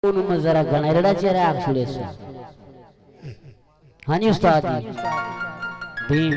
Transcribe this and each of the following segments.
उन्होंने जरा गणेरड़ा चेहरा आखुड़े से हाँ जी उस्ताद जी भीम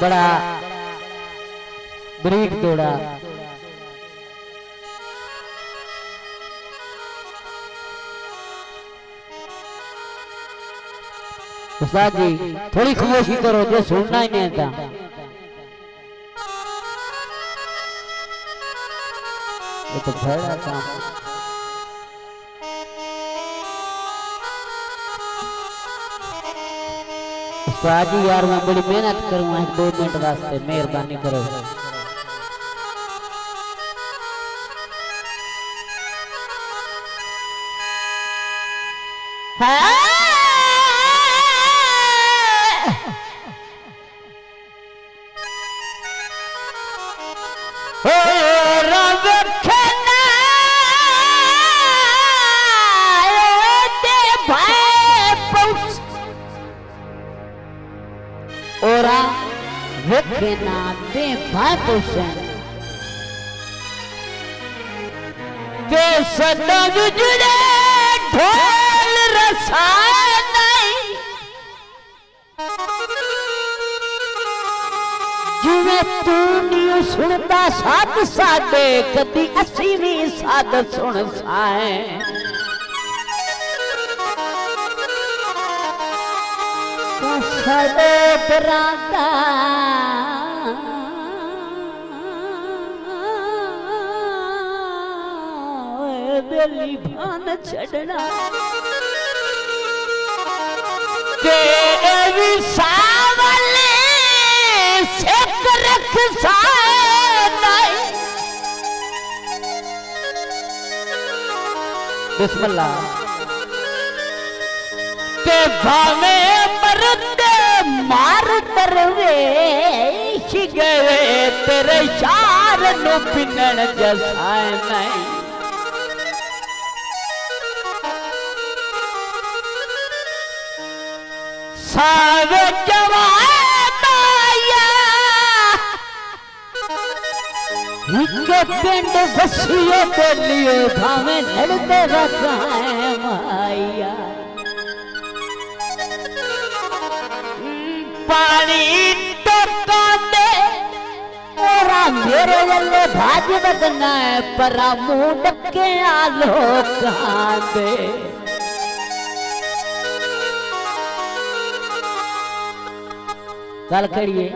बड़ा ब्रेक दौड़ा उस्ताद जी थोड़ी खामोशी करो जो सुनना ही नहीं था ये तो बड़ा काम उस्ताद जी यार मैं बड़ी मेहनत करूंगा 2 मिनट वास्ते मेहरबानी करो wekena de pasan के सदा जुड़े ढोल रसाई जिवे तू नहीं सुनता साध साधे कदी असी भी साध सुन साए सड़े बरादा बेली भान छड़ना के सावले से रख बिस्मिल्लाह के भावे मरते मार तरवे गए तेरे शार नु पिनण जसाए नहीं सावे जवाया इनके पिंड बसिए के लिए भावे लड़ते रखाए माया पानी तो कांदे और मेरे जल्ले भाज बदना है पर मुंह के आलो कांदे गल करिए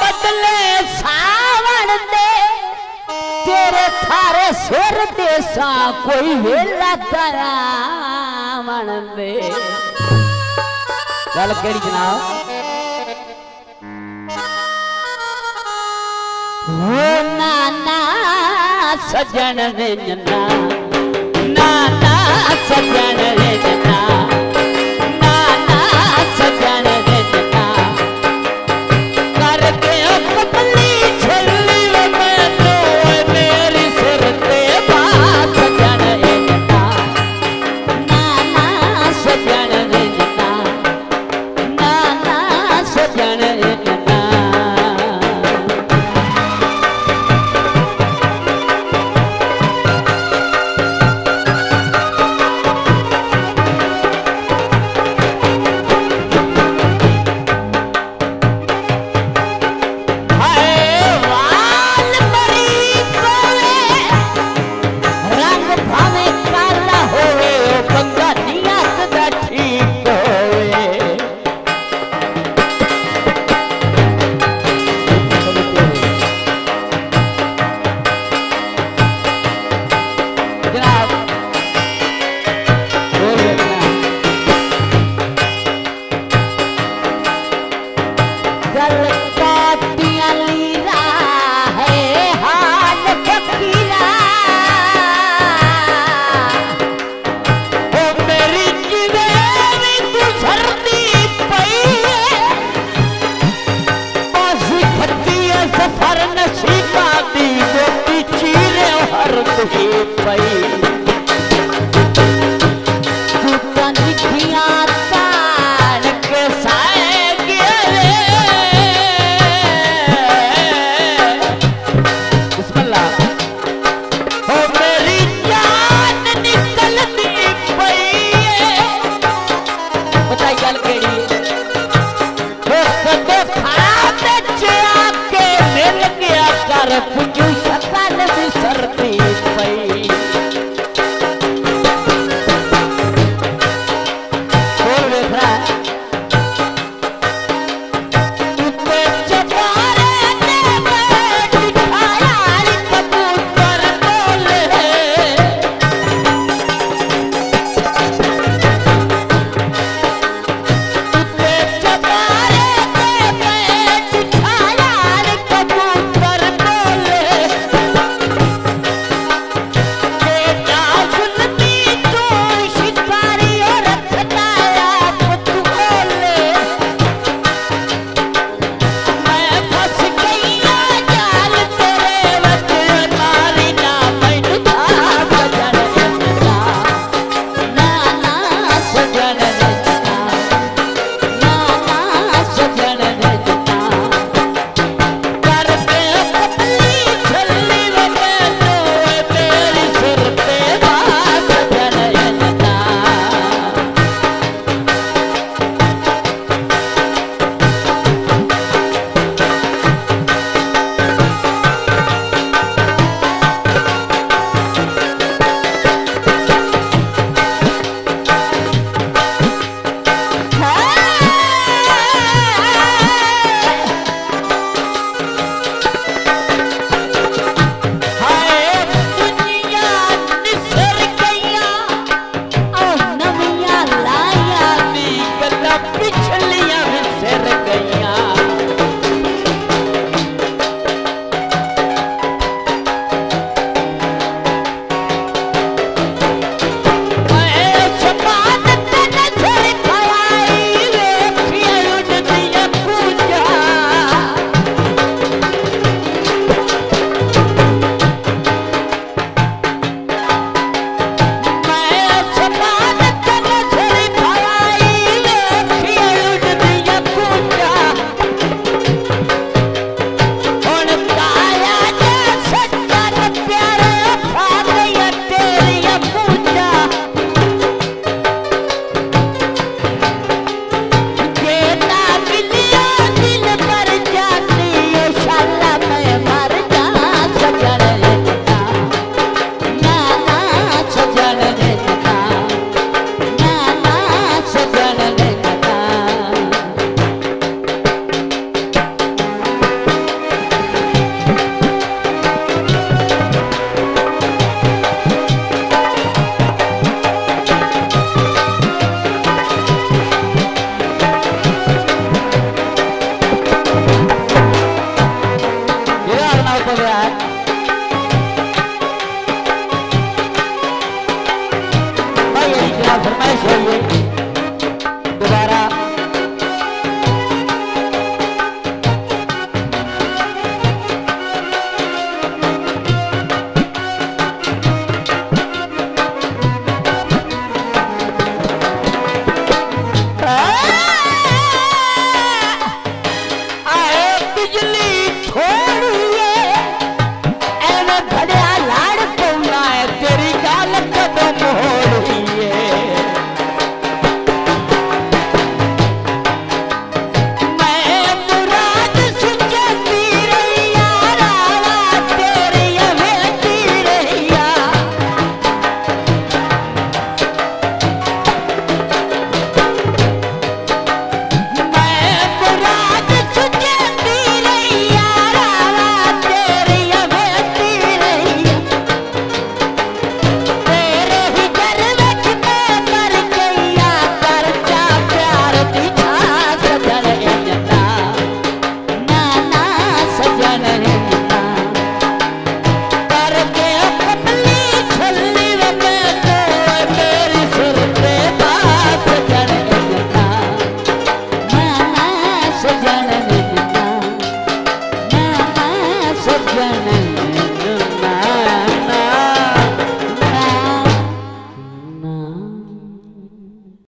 बदले सावन दे तेरे थारे सिर देसा कोई वेला करावन दे गल करी जनाब नाना सजन रे जना नाना सजन रे जना नाना सजन रे जना नसीबा दी गोटी चीरे हर तुही पई